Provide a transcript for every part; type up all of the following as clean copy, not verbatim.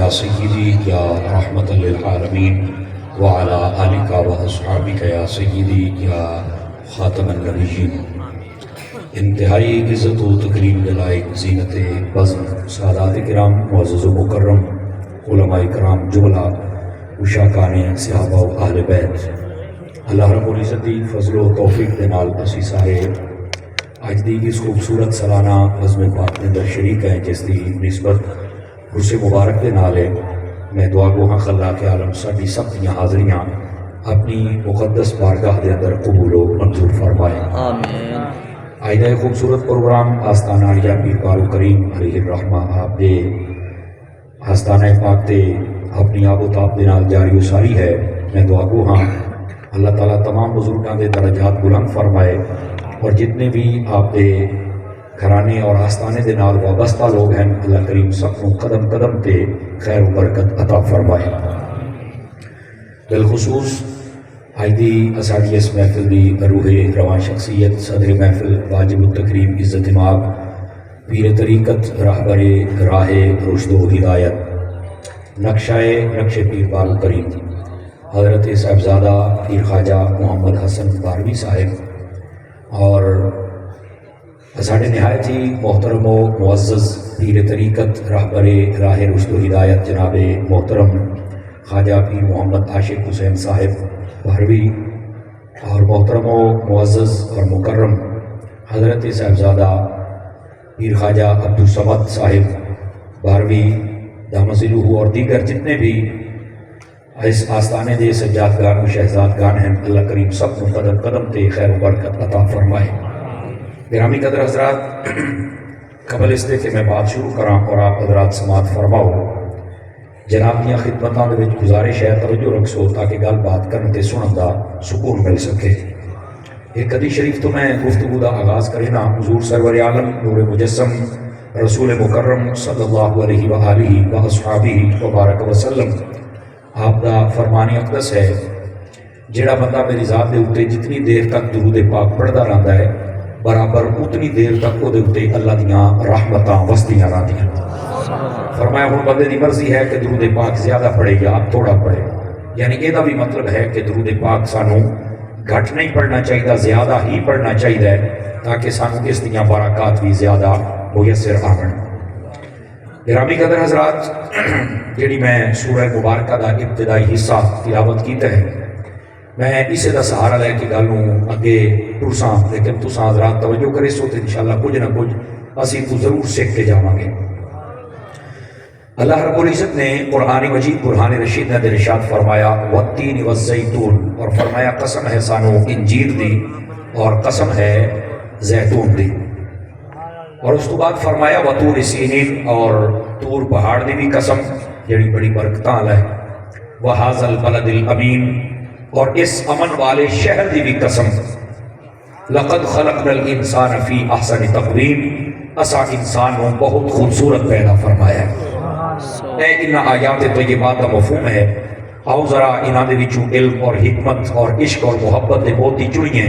یا سیدی یا رحمت للعالمین وعلی آلک و اصحابک یا سیدی یا خاتم النبیین۔ انتہائی عزت و تکریم کے لائق زینت بزم سادات کرام معزز و مکرم علماء کرام جملہ اشاکان صحابہ و اہل بیت، اللہ رب العزت دی فضل و توفیق کے نال اسی سارے اج دی اس خوبصورت سالانہ بزم پاک کے اندر شریک ہیں، جس دی نسبت عرس مبارک کے نال ہے۔ میں دعا گو ہاں خلا کے عالم ساری سب دیاں حاضریاں اپنی مقدس بارگاہ دے اندر قبول و منظور فرمائے آمین۔ آج دا خوبصورت پروگرام آستانہ عالیہ پیر بارو کریم علیہ الرحمہ آپ دے آستانہ پاک تے اپنی آب و تاب دے نال جاری و ساری ہے۔ میں دعا گو ہاں اللہ تعالیٰ تمام بزرگاں دے درجات بلند فرمائے، اور جتنے بھی آپ دے گھرانے اور آستانے دے نال وابستہ لوگ ہیں اللہ کریم سب کو قدم قدم تے خیر و برکت عطا فرمائے۔ بالخصوص آج دی اساڑی اس محفل دی روح رواں شخصیت صدر محفل واجب التکریم عزت مآب پیر طریقت راہبر راہ رشد و ہدایت نقشہ پیر بارو کریم حضرت صاحبزادہ پیر خواجہ محمد حسن باروی صاحب، اور ساڑھے نہایت ہی محترم و معزز پیر طریقت راہبر راہ رشد و ہدایت جناب محترم خواجہ پیر محمد عاشق حسین صاحب باروی، اور محترم و معزز اور مکرم حضرت صاحبزادہ پیر خواجہ عبدالصمد صاحب باروی دامزلوہ، اور دیگر جتنے بھی اس آستانے دے سجادگان و شہزادگان ہیں اللہ کریم سب کو قدم قدم تے خیر و برکت عطا فرمائے۔ گرامی قدر حضرات، قبل اس دے کہ میں بات شروع کراں اور آپ حضرات سماعت فرماؤ، جناب دیاں خدمتاں دے وچ گزارش ہے توجہ رکھسو تاکہ گل بات کرن تے سنن دا سکون مل سکے۔ ایک حدیث شریف تو میں گفتگو دا آغاز کرنا حضور سرور عالم نور مجسم رسول مکرم صلی اللہ علیہ وآلہ واصحابہ وبارک وسلم آپ دا فرمان اقدس ہے، جڑا بندہ میری ذات دے اتے جتنی دیر تک درود پاک پڑھدا رہندا ہے برابر اتنی دیر تک او دے اتے اللہ دیاں رحمتاں وسدیاں رہندیاں۔ فرمایا ہن بندے دی مرضی ہے کہ درود پاک زیادہ پڑھے یا تھوڑا پڑھے، یعنی یہ دا بھی مطلب ہے کہ درود پاک سانو گھٹ نہیں پڑھنا چاہیے، زیادہ ہی پڑھنا چاہیے تاکہ سانو اس دیاں برکات بھی زیادہ میسر آون۔ گرامی قدر حضرات، جڑی میں سورہ مبارکہ دا ابتدائی حصہ تلاوت کیتا ہے، میں اسے دا سہارا لے کے گلوں اگے ٹرساں، لیکن تساں حضرات توجہ کرے سو تے انشاءاللہ کچھ نہ کچھ اسی تو ضرور سیکھ کے جاواں گے۔ اللہ رب العزت نے قرآن مجید برہان رشید نے ارشاد فرمایا والتین والزیتون، اور فرمایا قسم ہے سانو انجیر دی اور قسم ہے زیتون دی، اور اس تو بعد فرمایا وطور سینین، اور طور پہاڑ دی بھی قسم جڑی بڑی برکتاں ہے، وہذا البلد الامین، اور اس امن والے شہر دی بھی قسم، لقد خلقنا الانسان فی احسن تقویم، اسا انسان کو بہت خوبصورت پیدا فرمایا ہے۔ اے ان آیات طیبات کا مفہوم ہے، آؤ ذرا انہاں دے وچوں علم اور حکمت اور عشق اور محبت دے موتی چڑیے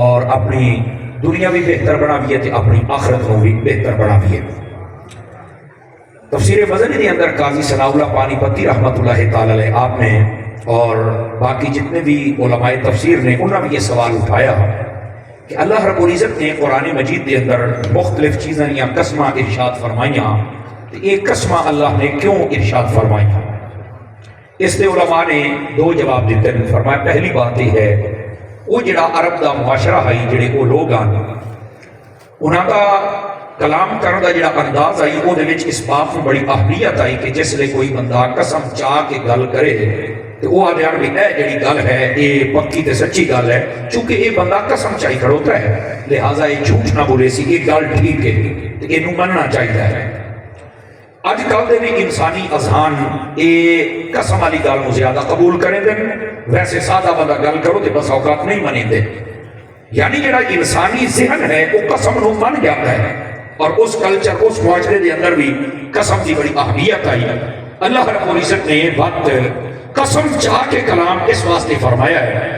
اور اپنی دنیا بھی بہتر بناویے تے اپنی آخرت کو بھی بہتر بناویے۔ تفسیر مزنی کے اندر قاضی ثناء اللہ پانی پتی رحمۃ اللہ تعالی علیہ آپ نے اور باقی جتنے بھی علماء تفسیر نے انہوں نے یہ سوال اٹھایا کہ اللہ رب العزت نے قرآن مجید کے اندر مختلف چیزیں یا قسمہ ارشاد فرمائیاں، تو ایک قسمہ اللہ نے کیوں ارشاد فرمائیاں؟ اس نے علماء نے دو جواب دیتے ہیں۔ فرمایا پہلی بات یہ ہے وہ جڑا عرب دا معاشرہ ہے، جڑے وہ لوگ ہیں انہاں دا کلام کرن دا جڑا انداز آئی وہ دے وچ اس بات میں بڑی اہمیت آئی کہ جس لئے کوئی بندہ قسم چاہ کے گل کرے تو وہ آدھیان بھی اے جڑی گل ہے یہ پکی تے سچی گل ہے، چونکہ یہ بندہ قسم چاہی کھڑوتا ہے لہٰذا یہ جھوٹ نہ بولے سی، یہ گل ٹھیک ہے، یہ مننا چاہیے ہے۔ اج کل دے بھی انسانی اذہان یہ قسم والی گل کو زیادہ قبول کریں دیں، ویسے سادہ بندہ گل کرو تو بس اوقات نہیں منیں دے، یعنی جڑا انسانی ذہن ہے وہ قسم نو من جاتا ہے، اور اس کلچر اس معاشرے دے اندر بھی قسم کی بڑی اہمیت آئی۔ اللہ رب العزت نے یہ بات قسم چاہ کے کلام اس واسطے فرمایا ہے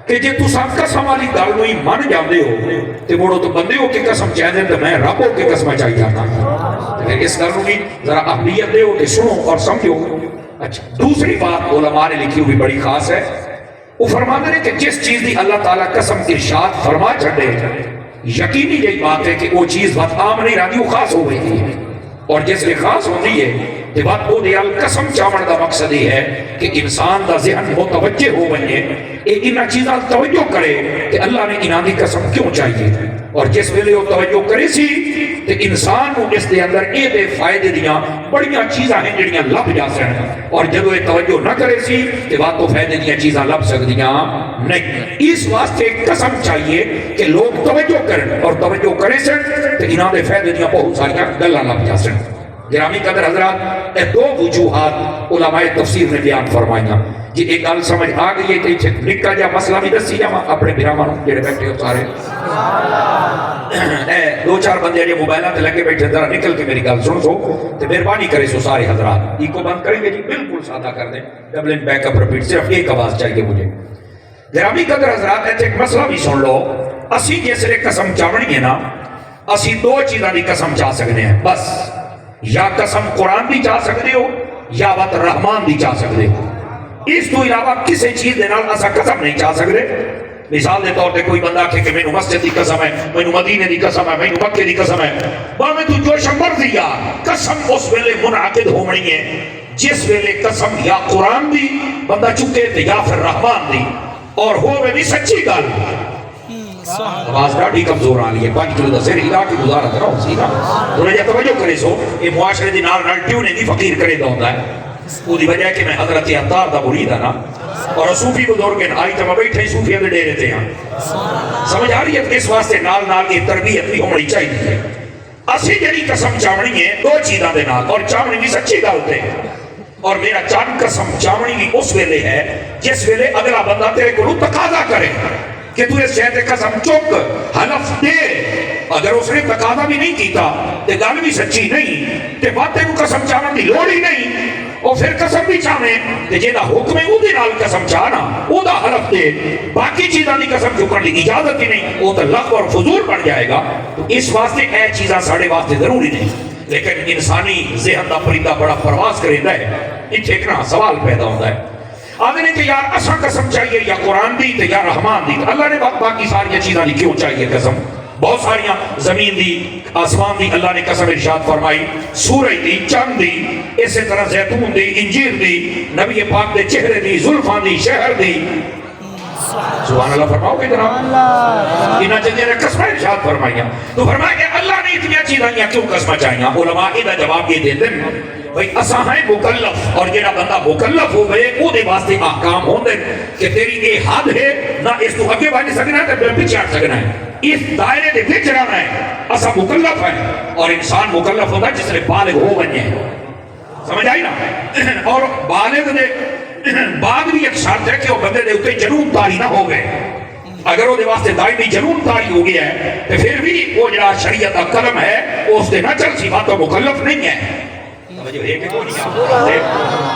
کہ جے تساں قسم والی گل نو ہی من جاندے ہو تے مڑو تو بندے ہو کے قسم چاہ دیں تو میں رب ہو کے قسم چاہی جاتا ہوں۔ اس گل نو بھی ذرا اہمیت دے ہو کہ سنو اور سمجھو اچھا دوسری بات علماء نے لکھی ہوئی بڑی خاص ہے، وہ فرماتے ہیں کہ جس چیز دی اللہ تعالیٰ قسم ارشاد فرما چھڑے یقینی یہی بات ہے کہ وہ چیز بات عام نہیں رہتی، وہ خاص ہو گئی ہے، اور جس لئے خاص ہوتی ہے کہ بات وہ دیال قسم چاون دا مقصد ہی ہے کہ انسان دا ذہن متوجہ ہو بنیے ایک انہا چیزاں توجہ کرے کہ اللہ نے انہا دی قسم کیوں چاہیے، اور جس ویلے وہ توجہ کرے سی کہ انسان کو اس دے اندر اے دے فائدے دیاں بڑیاں چیزاں ہیں جڑیاں لب جا سن، اور جب وہ توجہ نہ کرے سی کہ بات تو فائدے دیاں چیزاں لب سکدیاں نہیں۔ اس واسطے قسم چاہیے کہ لوگ توجہ کریں، اور توجہ کرے سن تو انہاں دے فائدے دیاں بہت ساریاں گلاں لب جا سن۔ گرامی قدر حضرات، اے دو وجوہات علماء تفسیر نے بیان فرمائیاں جی ایک گل سمجھ آ گئی ہے کہ نکا جا مسئلہ بھی دسی جاواں اپنے براہمانوں جڑے بیٹھے ہو سارے دو چار بندے جو موبائلوں تے لگے بیٹھے ذرا نکل کے میری گل سن سو تے مہربانی کرے سو سارے حضرات ایکو بند کریں گے جی بالکل سادہ کر دیں double in back up repeat صرف ایک آواز چاہیے مجھے۔ گرامی قدر حضرات ایتھے ایک مسئلہ بھی سن لو، اسی جس نے قسم چاونی ہے نا اسی دو چیزاں دی قسم چاہ سکتے ہیں بس، یا قسم قرآن دی چاہ سکتے ہو یا وقت رحمان دی چاہ سکتے ہو، اس تو علاوہ کسی چیز دے نال اسا قسم نہیں چاہ سکتے۔ مثال دے طور پہ کوئی بندہ کہ مینوں مسجد دی قسم ہے، مینوں مدینے دی قسم ہے، مینوں مکے دی قسم ہے، باویں تو جو مرضی آ قسم اس ویلے منعقد ہونی ہے جس ویلے قسم یا قرآن دی بندہ چکے تے یا پھر رحمان دی، اور ہووے بھی سچی گل۔ آواز ڈاڑی کمزور آ رہی ہے 5 کلو دا سر ہلا کے گزارا کرو سی نا انہیں جب توجہ کرے سو یہ معاشرے دی نال ٹیونے دی فقیر کرے دا ہوتا ہے، وہ دی وجہ ہے کہ میں حضرت عطار دا مرید ہے نا، اور صوفی بزرگن آئی تو میں بیٹھے ہی صوفیہ دے ڈیرے تھے ہیں، سمجھ آ رہی ہے اس واسطے نال یہ تربیت بھی ہونی چاہیے ہے۔ اسی جڑی قسم چاونی ہے دو چیزاں دے نال، اور چاونی بھی سچی گل تے، اور میرا چند قسم چاونی بھی اس ویلے ہے جس ویلے اگلا بندہ تیرے کو تقاضا کرے کہ تو اس شہد قسم چک حلف دے، اگر اس نے تقاضا بھی نہیں کیتا تے گل بھی سچی نہیں تے باتیں کو قسم چاون دی لوڑ ہی نہیں، اور پھر قسم بھی چاہیں تے جیڑا حکم ہے او دے نال قسم چاہنا او دا حلف دے، باقی چیزاں دی قسم چکن دی اجازت ہی نہیں، وہ تو لغو اور فضول بن جائے گا۔ تو اس واسطے اے چیزاں ساڑے واسطے ضروری نہیں، لیکن انسانی ذہن دا پرندہ بڑا پرواز کریندا ہے، اتھے ایک نا سوال پیدا ہوتا ہے آدھے نے کہ یار اسا قسم چاہیے یا قرآن دی یا رحمان دی، اللہ نے باقی ساری چیزاں دی کیوں چاہیے قسم؟ بہت ساریاں زمین دی آسمان دی اللہ نے قسم ارشاد فرمائی، سورج دی، چند دی، اسی طرح زیتون دی، انجیر دی، نبی پاک دے چہرے دی، زلفان دی، شہر دی، سبحان اللہ فرماؤ کہ جناب انہاں چیزیں نے قسم ارشاد فرمائیاں، تو فرمایا کہ اللہ نے اتنی چیزاں کیوں قسم چاہیاں؟ علماء دا جواب یہ دیتے ہیں بھئی اساں ہیں مکلف، اور جیڑا بندہ مکلف ہو گئے او دے واسطے احکام ہوندے کہ تیری اے حد ہے نہ اس تو اگے بڑھ سکنا ہے تے پیچھے ہٹ سکنا ہے، اس دائرے دے وچ رہنا ہے، اساں مکلف ہیں، اور انسان مکلف ہوتا ہے جس نے بالغ ہو بنے، سمجھ آئی نا؟ اور بالغ دے بعد بھی ایک شرط ہے کہ وہ بندے دے اوتے جنون طاری نہ ہو گئے، اگر وہ دے واسطے دائمی جنون طاری ہو گیا ہے تو پھر بھی وہ جڑا شریعت کا قلم ہے اس دے نہ چل سی بات تو مکلف نہیں ہے،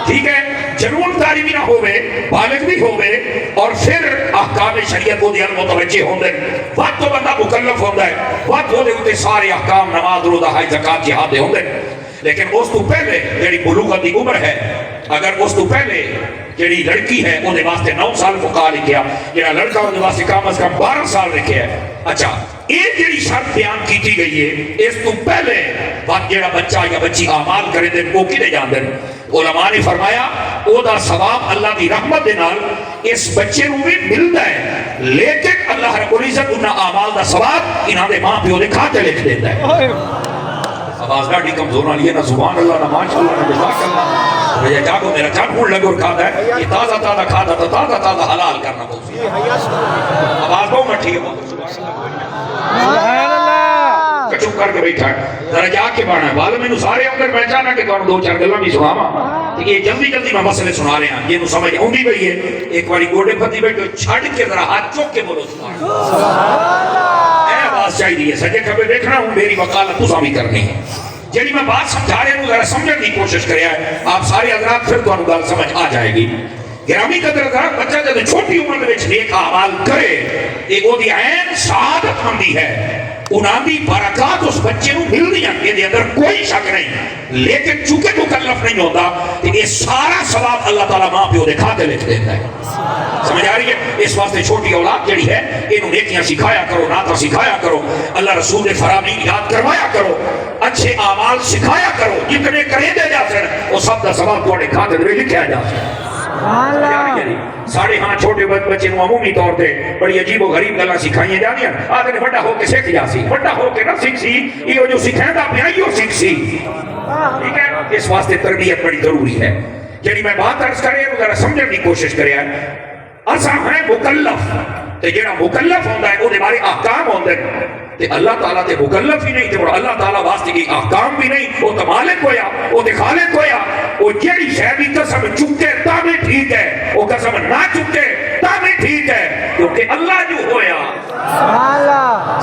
ٹھیک ہے؟ جنون طاری بھی نہ ہوئے، بالغ بھی ہوئے، اور پھر احکام شریعت کو دیان متوجہ ہوندے، وقت تو بندہ مکلف ہوندہ ہے، وقت ہو دے ہوتے سارے احکام نماز روزہ حج زکات جہاد دے ہوندے، لیکن اس تو پہلے جڑی بلوغت دی عمر ہے، اگر اس تو پہلے جڑی لڑکی ہے وہ دے واسطے 9 سال فقہ لکھیا، جڑا لڑکا وہ دے واسطے کم از کم 12 سال لکھیا ہے۔ اچھا ایک جڑی شرط بیان کیتی گئی ہے اس تو پہلے بات جڑا بچہ یا بچی اعمال کرے دے وہ کدے جان دے، علماء نے فرمایا او دا ثواب اللہ دی رحمت دے نال اس بچے نو بھی ملدا ہے، لیکن اللہ رب العزت انہاں اعمال دا ثواب انہاں دے ماں پیو دے کھاتے لکھ دیندا ہے۔ آواز ڈاڑی کمزور والی ہے، نہ سبحان اللہ نہ ماشاءاللہ نہ جزاک اللہ، بھیا جاگو میرا جان ہون لگو اور کھاتا ہے یہ تازہ تازہ کھاتا تھا، تازہ تازہ حلال کرنا بہت سی آواز بہت مٹھی ہے، سبحان اللہ کچھو کر کے بیٹھا ہے ذرا جا کے بانا ہے والے میں سارے اندر میں چاہنا کہ تمہیں 2-4 گلاں بھی سناواں، یہ جلدی جلدی میں مسئلے سنا رہے ہیں، یہ نو سمجھ آؤندی پئی ہے، ایک باری گوڑے پتی بیٹھو چھڑ کے ذرا ہاتھ چوک کے بولو سبحان اللہ، اے آواز چاہیے سجے کبھی دیکھنا ہوں میری وکالت تساں بھی کرنی ہے، جیڑی میں بات سمجھا رہے ہوں ذرا سمجھنے کی کوشش کریا ہے، آپ سارے حضرات پھر تو گل سمجھ آ جائے گی۔ گرامی قدر حضرات بچہ جب چھوٹی عمر میں نیک اعمال کرے ایک وہ دی عین سعادت مندی ہے، انہاں دی برکات اس بچے نو مل دیا یہ اندر کوئی شک نہیں، لیکن چونکہ مکلف نہیں ہوتا تو یہ سارا ثواب اللہ تعالیٰ ماں پیو دے کھاتے لکھ دیتا ہے. سمجھ آ رہی ہے؟ اس واسطے چھوٹی اولاد جڑی ہے انہوں نیکیاں سکھایا کرو، نعتاں سکھایا کرو، اللہ رسول دے فرامین یاد کروایا کرو، اچھے اعمال سکھایا کرو، جتنے کرے دے جا سن وہ سب دا ثواب تواڈے کھاتے دے لکھیا جا سن. ساڑھے ہاں چھوٹے بچے نو عمومی طور پہ بڑی عجیب و غریب گلاں سکھائیاں جاندیاں، آدھے بڑا ہو کے سیکھ جاسی، بڑا ہو کے نہ سیکھ سی، یہ جو سکھائندا پیا یہ سیکھ سی. ٹھیک ہے؟ اس واسطے تربیت بڑی ضروری ہے. جڑی میں بات عرض کرے ذرا سمجھنے کی کوشش کرے. اساں ہیں مکلف، تے جڑا مکلف ہوندا ہے او دے بارے احکام ہوندے ہیں، تے اللہ تعالیٰ تے مکلف ہی نہیں تے اللہ تعالیٰ واسطے کی احکام بھی نہیں، وہ تو مالک ہویا، وہ تے خالق ہویا. وہ جڑی شے بھی قسم چکے تا بھی ٹھیک ہے، وہ قسم نہ چکے تا بھی ٹھیک ہے، کیونکہ اللہ جو ہویا.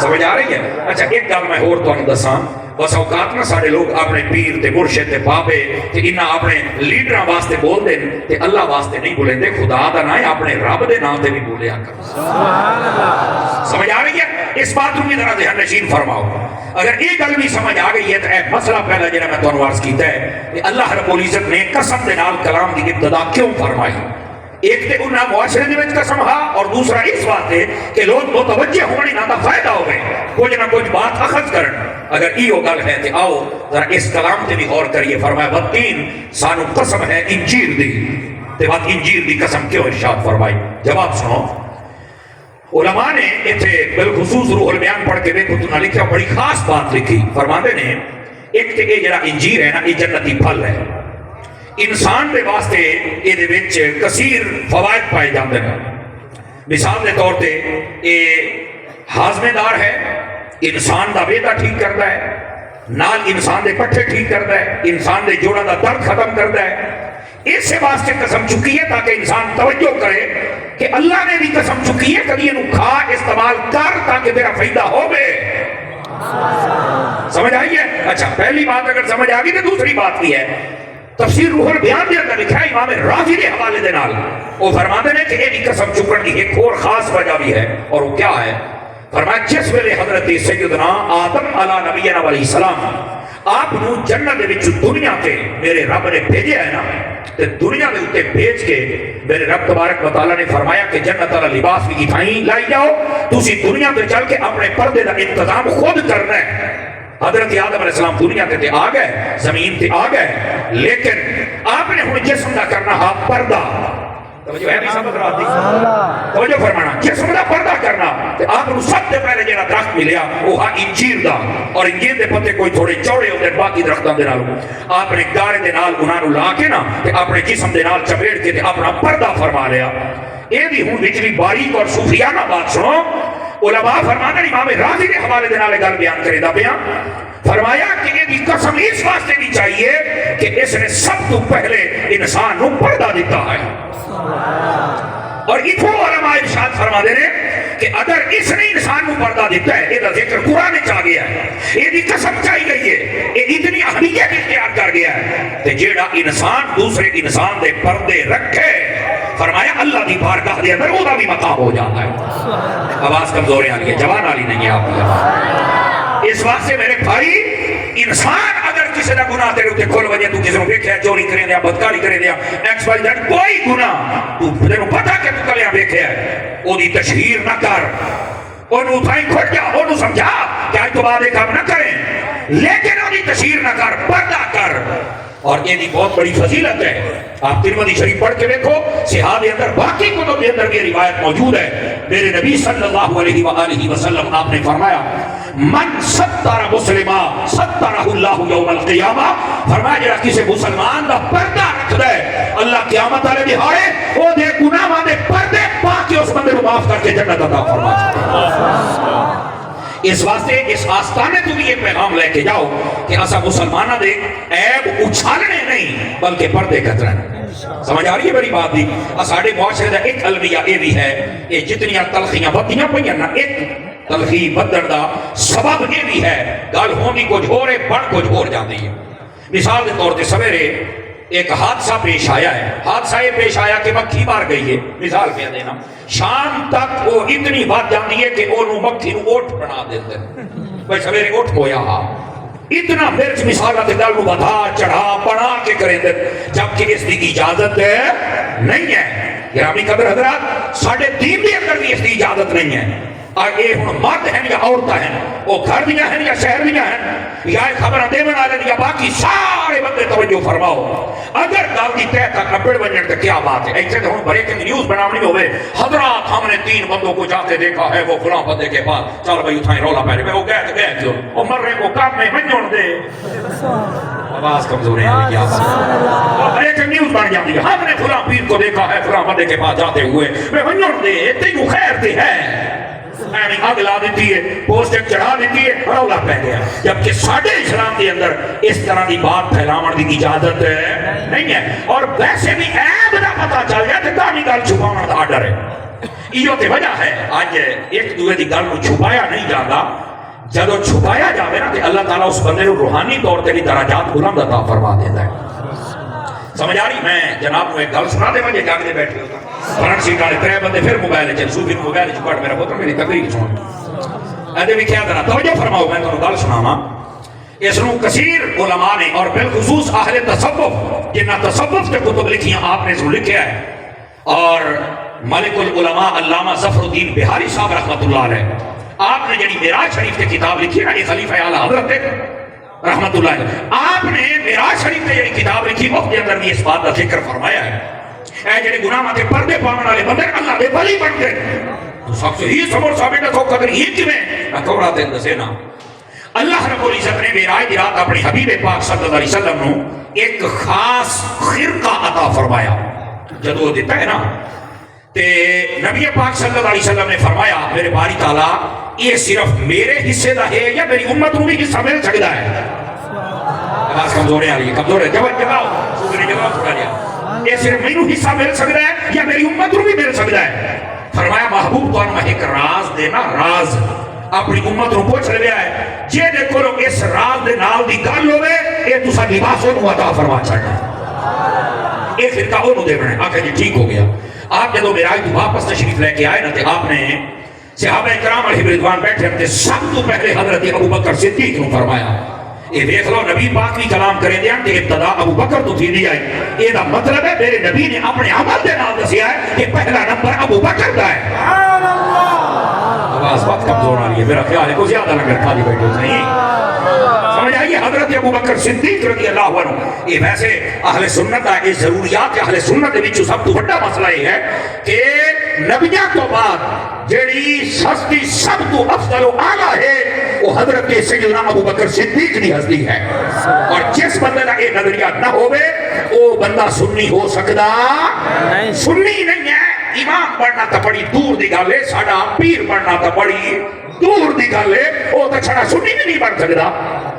سمجھ آ رہی ہے؟ اچھا ایک گل میں اور تانوں دساں، بس اوقات نہ سارے لوگ اپنے پیر تے مرشد تے بابے تے انہاں اپنے لیڈراں واسطے بول دے تے اللہ واسطے نہیں بولے دے، خدا دا نام اپنے رب دے نام تے بھی بولیا کرو. سمجھ آ رہی ہے؟ اس بات کو بھی ذرا ذہن نشین فرماؤ. اگر یہ گل بھی سمجھ آ گئی ہے تو اے مسئلہ پہلا جڑا میں تانوں عرض کیتا ہے کہ اللہ رب العزت نے قسم دے نال کلام دی ابتدا کیوں فرمائی. ایک تے انہاں معاشرے دے وچ قسم ہا، اور دوسرا اس واسطے کہ لوگ متوجہ ہونے نہ دا فائدہ ہوئے، کچھ نہ کچھ بات اخذ کرن. اگر یہ گل ہے تو آؤ ذرا اس کلام تے بھی غور کریے. فرمایا والتین، سانو قسم ہے انجیر دی. تے وقت انجیر دی قسم کیوں ارشاد فرمائی؟ جواب سنو. علماء نے اتنے بالخصوص روح البیان پڑھ کے دیکھو تو نہ لکھا، بڑی خاص بات لکھی. فرماندے نے ایک تے یہ جڑا انجیر ہے نا یہ جنتی پھل ہے، انسان دے واسطے یہ دے وچ کثیر فوائد پائے جاندے ہیں. مثال دے طور تے یہ ہاضمے دار ہے، انسان دا بیدا ٹھیک کرتا ہے، نال انسان دے پٹھے ٹھیک کرتا ہے، انسان دے جوڑا دا درد ختم کرتا ہے. اس سے واسطے قسم چکی ہے تاکہ انسان توجہ کرے کہ اللہ نے بھی قسم چکی ہے کبھی انہوں کھا استعمال کر تاکہ تیرا فائدہ ہو گئے. سمجھ آئیے؟ اچھا پہلی بات اگر سمجھ آگئی تو دوسری بات بھی ہے. تفسیر روح البیان دے اندر لکھا ہے امام رازی دے حوالے دے نال، وہ فرماتے ہیں کہ یہ بھی قسم چکن کی ایک اور خاص وجہ بھی ہے، اور وہ کیا ہے؟ فرمایا جس ویلے حضرت سیدنا آدم علیہ نبینا علیہ السلام آپ نو جنت دے وچ دنیا تے میرے رب نے بھیجے ہے نا، تے دنیا دے اوتے بھیج کے میرے رب تبارک و تعالی نے فرمایا کہ جنت والا لباس بھی اتھائیں لائی جاؤ، تسی دنیا تے چل کے اپنے پردے دا انتظام خود کرنا ہے. حضرت آدم علیہ السلام دنیا تے آ گئے، زمین تے آ گئے، لیکن آپ نے ہن جسم دا کرنا ہا پردہ. توجہ ہے نہیں سمجھ رہا تھی؟ توجہ فرمانا، جسم دا پردہ کرنا. آپ کو سب سے پہلے جڑا درخت ملیا وہ ہا انجیر دا، اور انجیر دے پتے کوئی تھوڑے چوڑے ہوتے باقی درختاں دے نال. آپ نے گارے دے نال انہاں نوں لا کے نا تے اپنے جسم دے نال چپیڑ کے تے اپنا پردہ فرما لیا. یہ بھی ہن وچ بھی باریک اور صوفیانہ بات سنو. علماء فرماتے ہیں، امام رازی کے حوالے دے نال گل بیان کرے دا پیا. فرمایا کہ یہ دی قسم اس واسطے بھی چاہیے کہ اس نے سب تو پہلے انسان نو پردہ دیتا ہے. اور اتھو علماء ارشاد فرما دے رہے کہ اگر اس نے انسان کو پردہ دیتا ہے، یہ ذکر قرآن چاہ گیا ہے، یہ دی قسم چاہی گئی ہے، یہ اتنی اہمیت اختیار کر گیا ہے کہ جیڑا انسان دوسرے انسان دے پردے رکھے، فرمایا اللہ دی بارگاہ دے اندر اوہ بھی مقام ہو جاتا ہے. آواز کمزوریں آ رہی ہے، جوان آلی نہیں ہے آپ. اس واسطے میرے بھائی، انسان اگر کسی دا گناہ تیرے ہوتے کھول وجہ تو کسی نے دیکھا ہے چوری کریں دیا، بدکاری کریں دیا، ایکس وائی زیڈ کوئی گناہ تو تیرے پتا کہ تو کلیاں دیکھا ہے، وہ دی تشہیر نہ کر، انہوں اتھائیں کھٹ جا، انہوں سمجھا کہ آج تو بعد ایک کام نہ کریں، لیکن وہ دی تشہیر نہ کر، پردہ کر. اور یہ دی بہت بڑی فضیلت ہے. آپ ترمذی شریف پڑھ کے دیکھو، صحاح دے اندر باقی کتب دے اندر یہ روایت موجود ہے. میرے نبی صلی اللہ علیہ وآلہ وسلم آپ نے فرمایا من ستر مسلمہ سترہ اللہ یوم القیامہ، فرمایا جڑا کسی مسلمان دا پردہ رکھ دے اللہ قیامت والے دہاڑے وہ دے گناہ والے پردے پاک کے اس بندے کو معاف کر کے جنت عطا فرما. اس واسطے اس آستانے تو بھی یہ پیغام لے کے جاؤ کہ ایسا مسلمانہ دے عیب اچھالنے نہیں بلکہ پردے قطرن. سمجھ آ رہی ہے بڑی بات دی؟ ساڑھے معاشرے دا ایک المیہ یہ بھی ہے، یہ جتنیاں تلخیاں بدیاں پہیاں نا، ایک تلخی بدن دا سبب یہ بھی ہے گل ہونی کچھ ہو رہے بڑھ کچھ ہو جاتی ہے. مثال دے طور تے سویرے ایک حادثہ پیش آیا ہے، حادثہ یہ پیش آیا کہ مکھی مار گئی ہے، مثال پہ دینا، شام تک وہ اتنی بات جانتی ہے کہ وہ مکھی نو اوٹ بنا دیتے ہیں. بھائی سویرے اٹھ ہویا اتنا مرچ مثالت گل کو بتا چڑھا بنا کے کریں دے جبکہ اس کی اجازت نہیں ہے. گرامی قدر حضرات ساڈے دین کے اندر بھی اس کی اجازت نہیں ہے. اور یہ ہوں مرد ہیں یا عورتیں ہیں, وہ گھر دیا ہیں یا شہر دیا ہیں یا خبر دے والے یا باقی سارے بندے توجہ فرماؤ. اگر گل کی تہ تک اپڑ بننے تو کیا بات ہے. ایسے تو ہوں بریکنگ نیوز بنانی ہوئے حضرات ہم نے 3 بندوں کو جاتے دیکھا ہے وہ فلاں بندے کے پاس, چل بھائی اتھائیں رولا پہ رہے وہ گئے تو گئے کیوں وہ مر رہے کو کام میں منجوڑ دے. آواز کمزور ہے بریکنگ نیوز بن جاتی ہے ہم نے فلاں پیر کو دیکھا ہے فلاں بندے کے پاس جاتے ہوئے میں منجوڑ دے تینوں خیر دے ہے آگ لا دیتی ہے پوسٹر چڑھا دیتی ہے رولا پہ گیا. جبکہ ساڈے اسلام کے اندر اس طرح کی بات پھیلاون کی اجازت نہیں ہے. اور ویسے بھی عیب نہ پتا چل جائے تو کہانی گل چھپاؤن کا آڈر ہے. یہ تو وجہ ہے اج ایک دوسرے کی گل کو چھپایا نہیں جاتا. جب چھپایا جائے نا تو اللہ تعالیٰ اس بندے کو روحانی طور پر بھی درجات بلند عطا فرما دیتا ہے. سمجھ آ رہی میں جناب کو ایک گل سنا دے مجھے جاگتے بیٹھے ہوتا فرنٹ سیٹ والے 3 بندے پھر موبائل چل سو پھر موبائل چکٹ میرا پتر میری تقریر سن ادھے بھی کیا کرنا توجہ فرماؤ میں تمہیں گل سناواں. اس نو کثیر علماء نے اور بالخصوص اہل تصوف جنہاں تصوف کے کتب لکھیاں آپ نے اس لکھیا ہے اور ملک العلماء علامہ ظفر الدین بہاری صاحب رحمۃ اللہ علیہ آپ نے جڑی معراج شریف کی کتاب لکھی ہے خلیفہ اعلی حضرت رحمت اللہ علیہ آپ نے معراج شریف کی کتاب لکھی اس کے اندر بھی اس بات کا ذکر فرمایا ہے اے جڑے گناہ تے پردے پاون والے بندے اللہ دے ولی بن گئے تو سب سے ہی سمور ثابت ہے تو قدر ہی کیویں تھوڑا دن دسے نا. اللہ رب العزت نے معراج دی رات اپنے حبیب پاک صلی اللہ علیہ وسلم نو ایک خاص خرقہ عطا فرمایا. جدو دیتا ہے نا تے نبی پاک صلی اللہ علیہ وسلم نے فرمایا میرے باری تعالیٰ یہ صرف میرے حصے دا ہے یا میری امت کو بھی حصہ مل سکتا ہے. آواز کمزور آ رہی ہے کمزور ہے جواب جگاؤ سوگنے جگاؤ چھوڑا لیا یہ صرف میرے حصہ مل سکتا ہے یا میری امت کو بھی مل سکتا ہے. فرمایا محبوب تو انہوں ایک راز دینا راز اپنی امت کو پوچھ لیا ہے جے دیکھو لوگ اس راز دے نال دی گل ہوئے یہ تسا لباسوں کو عطا فرما چھڑنا یہ فرقہ انہوں دے بنے آخر جی ٹھیک ہو گیا. آپ جدو معراج تو واپس تشریف لے کے آئے نا تے آپ نے صحابہ کرام علیہ رضوان بیٹھے تھے سب تو پہلے حضرت ابو بکر صدیق نے فرمایا یہ دیکھ لو نبی پاک بھی کلام کرے دیا کہ ابتدا ابو بکر تو تھی دی آئی. یہ دا مطلب ہے میرے نبی نے اپنے عمل دے نام دسیا ہے کہ پہلا نمبر ابو بکر دا ہے. آواز بات کمزور آ رہی ہے میرا خیال ہے کو زیادہ لگا کھالی بیٹھے نہیں سمجھ آئیے. حضرت ابو بکر صدیق رضی اللہ عنہ یہ ویسے اہل سنت کا یہ ضروریات اہل سنت کے وچوں سب تو بڑا مسئلہ یہ ہے کہ نبیاں تو بعد جڑی ہستی سب تو افضل و اعلیٰ ہے وہ حضرت سیدنا ابو بکر صدیق کی ہستی ہے. اور جس بندے کا یہ نظریہ نہ ہوئے وہ بندہ سنی ہو سکتا سنی نہیں ہے. امام بننا تو بڑی دور دی گل ہے ساڈا پیر بننا تو بڑی دور دی گل ہے وہ تو چھڑا سنی بھی نہیں بن سکتا.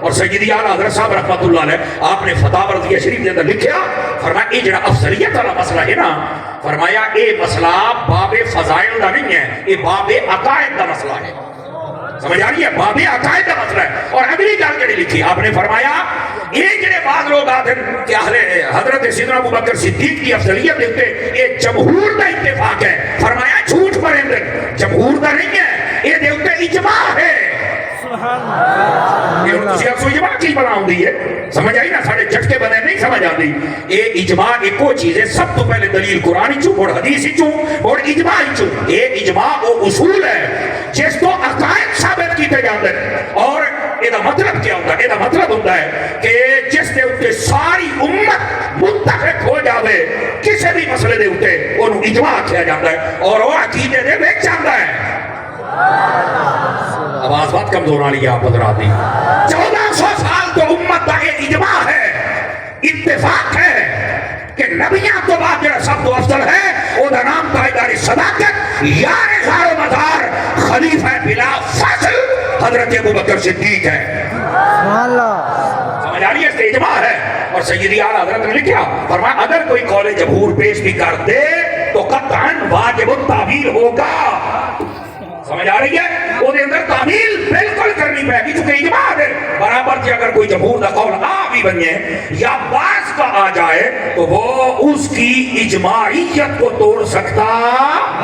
اور سیدی اعلیٰ حضرت صاحب رحمۃ اللہ علیہ آپ نے فتاوی رضیہ شریف کے اندر لکھیا فرمایا یہ جڑا افضلیت والا مسئلہ ہے نا فرمایا یہ مسئلہ باب فضائل کا نہیں ہے یہ باب عقائد کا مسئلہ ہے. سمجھ آ رہی ہے باب عقائد کا مسئلہ ہے. اور اگلی گل جڑی لکھی آپ نے فرمایا یہ جڑے بعض لوگ آتے ہیں کہ حضرت سیدنا ابو بکر صدیق کی افضلیت دیتے یہ جمہور کا اتفاق ہے. فرمایا جھوٹ پر جمہور کا نہیں ہے یہ دیوتے اجماع ہے. یہ تسی اکسو اجماع کی بناؤں دی ہے سمجھ آئی نا ساڑھے جھٹکے بنے نہیں سمجھ آتی. یہ اجماع ایکو چیز ہے سب تو پہلے دلیل قرآن چوں اور حدیث چوں اور اجماع چوں. یہ اجماع وہ اصول ہے جس کو عقائد ثابت کیتے جاتے ہیں. اور یہ مطلب کیا ہوتا ہے یہ مطلب ہوتا ہے کہ جس کے اوپر ساری امت متفق ہو جاوے کسی بھی مسئلے دے اوپر انہوں اجماع کیا جاتا ہے اور وہ عقیدے دے وچ جاندا ہے. آواز بات کمزور آ رہی ہے آپ حضرات دی 1400 سال تو امت کا یہ اجماع ہے اتفاق ہے کہ نبیاں تو بعد جڑا سب تو افضل ہے وہ دا نام تاجدار صداقت یار غار و مزار خلیفہ بلا فاصل حضرت ابو بکر صدیق ہے. سمجھ آ رہی ہے اس کا اجماع ہے. اور سیدی اعلیٰ حضرت نے لکھا فرمایا اگر کوئی قول جمہور پیش بھی کر دے تو قطعاً واجب التعویل ہوگا. سمجھ آ رہی ہے؟ وہ دے اندر تعمیل بالکل کرنی پائے گی چونکہ اجماع ہے برابر تھی. اگر کوئی جمہور دا قول آ بھی بنے یا بعض کا آ جائے تو وہ اس کی اجماعیت کو توڑ سکتا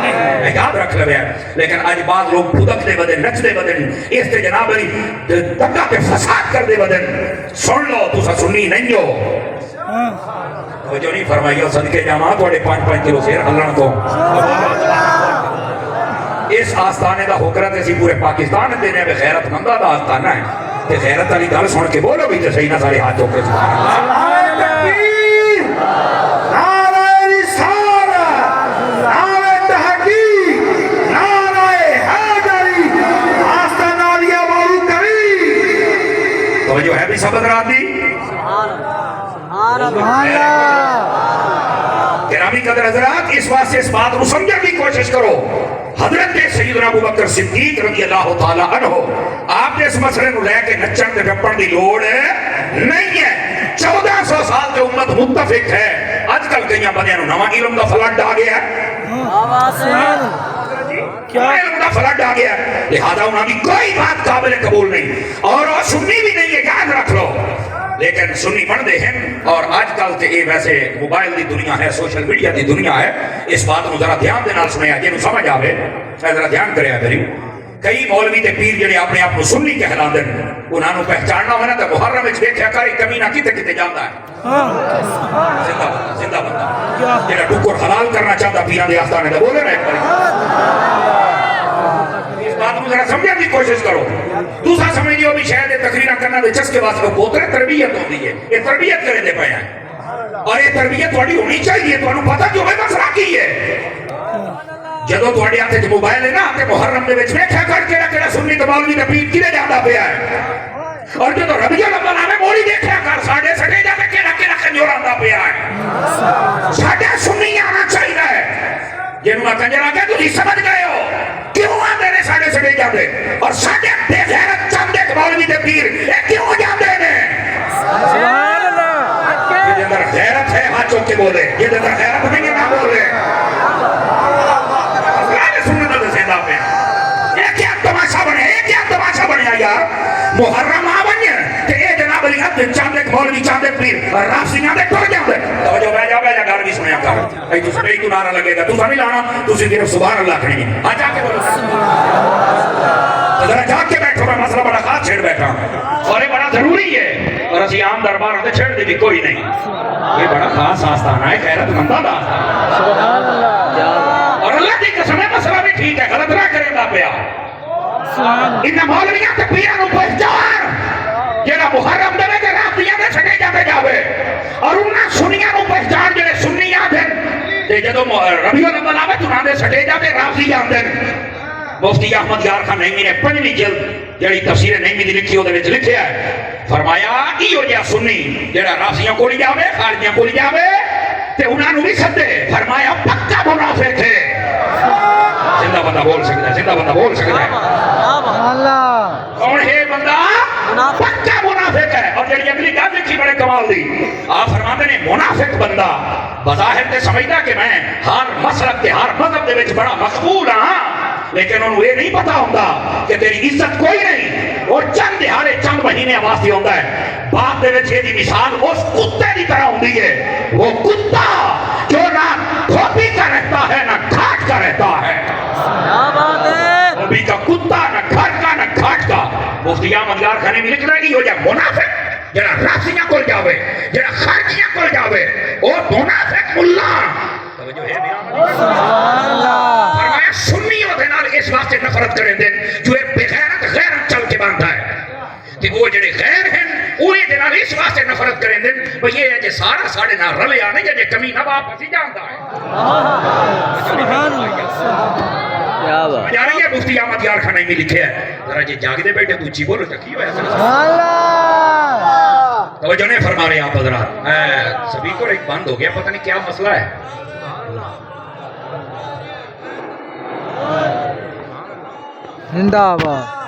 ہے. یاد رکھ لے. لیکن آج بعض لوگ پھدک دے بدن نچ دے بدن اس تے جناب علی دگا کے فساد کر دے بدن. سن لو تو سنی نہیں ہو. وہ جو نہیں فرمائی ہو صدقے جامعہ توڑے 5-5 کلو سیر ہلن تو اس آستانے دا حکرت اسی پورے پاکستان دینے میں غیرت مندہ دا آستانہ ہے. کہ غیرت علی گل سن کے بولو بھی تو صحیح نہ سارے ہاتھوں کے سبحان اللہ. نعرہ رسالت، نعرہ تحقیق، نعرہ حیدری، آستانہ علیہ مولا کریم. توجہ ہے بھی سب حضرات دی؟ گرامی قدر حضرات اس واسطے اس بات کو سمجھنے کی کوشش کرو. حضرت سیدنا ابو بکر صدیق رضی اللہ تعالیٰ عنہ آپ نے اس مسئلے کو لے کے نچن تے ٹپن دی لوڑ نہیں ہے. 1400 سال کے امت متفق ہے. آج کل کئی بندیاں نو نواں علم دا فلڈ آ گیا ہے. علم دا فلڈ آ گیا ہے. لہذا انہوں کی کوئی بات قابل قبول نہیں اور وہ سنی بھی نہیں ہے. یاد رکھ لو. لیکن سنی بن دے ہیں اور آج کل تے یہ ویسے موبائل دی دنیا ہے, سوشل میڈیا دی دنیا ہے. اس بات کو ذرا دھیان دے نال سنیا جے نو سمجھ آوے ذرا دھیان کریا میری. کئی مولوی تے پیر جڑے اپنے آپ کو سنی کہلاندے ہیں انہاں نو پہچاننا ہونا تے محرم وچ دیکھیا کر کمینہ کتے کتے جاندا ہے. زندہ بندہ جڑا ٹکر حلال کرنا چاہتا پیراں دے آستانے تے بولے نا ایک بار. اس بات کو ذرا سمجھنے کی کوشش کرو. دوسرا سمجھیو بھی شاید تقریرا کرنا دے چسکے واسطے پوترے تربیت ہوندی ہے. یہ تربیت کرے دے پے ہیں اور یہ تربیت تھوڑی ہونی چاہیے. تانوں پتہ جو ہے مسئلہ کی ہے. جدوں تہاڈے ہاتھ وچ موبائل ہے نا تے محرم دے وچ ویکھیا کر کیڑا کیڑا سنی تے مولوی تے پیر کدے جاندا پیا ہے. اور جدوں ربیع الاول آوے موڑی دیکھیا کر ساڈے سٹے جا کے کیڑا کیڑا کنجور آندا پیا ہے. ساڈے سنی آنا چاہیے ہے. جنوں میں کنجر آ کے تسی سمجھ گئے ہو کیوں آندے نے ساڈے سٹے جاندے اور ساڈے بے غیرت چاندے مولوی تے پیر اے کیوں جاندے نے. سبحان اللہ. جے اندر غیرت ہے ہاتھ چوک کے بولے. جے اندر غیرت نہیں ہے نہ بولے. یار محرم آ بنیا کہ اے جناب علی عبد چاندک مولوی چاندک پیر رافسیاں دے ٹر جاندے. توجہ بیٹھ جا گل بھی سنیا کر. اے تو سبھی تو نعرہ لگے گا تو نہیں لانا تو صرف سبحان اللہ کہنی ہے. آ جا کے بولو ذرا جا کے بیٹھو. میں مسئلہ بڑا خاص چھیڑ بیٹھا اور یہ بڑا ضروری ہے اور اسی عام دربار تے چھیڑ دی بھی کوئی نہیں. یہ بڑا خاص آستانہ ہے غیرت مندہ دا آستانہ. سبحان اللہ. اور اللہ کی قسم ہے مسئلہ بھی ٹھیک ہے غلط نہ کرے گا پیا. ان مولویاں تے پیراں نو پہچان جڑا محرم دے تے رافضیاں دے چھڈے جاندے جاوے اور انہاں سنیاں نو پہچان جڑے سنی آندے تے جدوں ربیع الاول آوے تو انہاں دے چھڈے جاندے رافضی آندے. مفتی احمد یار خان نعیمی نے 5ویں جلد جڑی تفسیر نعیمی دی لکھی اودے وچ لکھیا ہے فرمایا ایو جا سنی جڑا رافضیاں کول جاوے خارجیاں کول جاوے تے انہاں نو بھی سدے. فرمایا پکا منافق ہے. زندہ بندہ بول سکتا ہے. زندہ بندہ بول سکتا ہے. کون ہے بندہ؟ پکا منافق ہے. اور جڑی اگلی گل لکھی بڑے کمال دی آپ فرماتے نے منافق بندہ بظاہر تے سمجھدا کہ میں ہر مسلک تے ہر مذہب دے وچ بڑا مقبول ہاں لیکن انہوں یہ نہیں پتا ہوتا کہ تیری عزت کوئی نہیں. اور چند دہاڑے چند مہینے واسطے ہوتا ہے. بات دے وچ دی مثال اس کتے کی طرح ہوتی ہے. وہ کتا جو نہ دھوبی کا رہتا ہے نہ گھاٹ کا رہتا ہے. دھوبی کا کتا نہ گھاٹ کا نہ گھاٹ کا. مفتی احمد یار خان بھی لکھ رہا ہے یہ منافق جڑا رافضیاں کول جاوے جڑا خارجیاں کول جاوے اور منافق ملا. توجہ ہے میرا فرمایا سنی ودے نال اس واسطے نفرت کریں دے جو بے غیرت چل کے باندھا ہے کہ وہ جڑے غیر ہیں اوے دے نال اس واسطے نفرت کریں دے بھئی یہ ہے کہ سارا ساڑے نال رلیا نہیں جے کمی نہ واپس ہی جاندا ہے. سبحان اللہ. کیا بات ہے. یار یہ مفتی احمد یار خان نے لکھیا ہے ذرا جے جاگ دے بیٹھے تو اونچی بولو تو کی ہویا. سبحان اللہ. توجہ نہیں فرما رہے آپ حضرات. سبھی کو ایک بند ہو گیا پتہ نہیں کیا مسئلہ ہے. زندہ باد.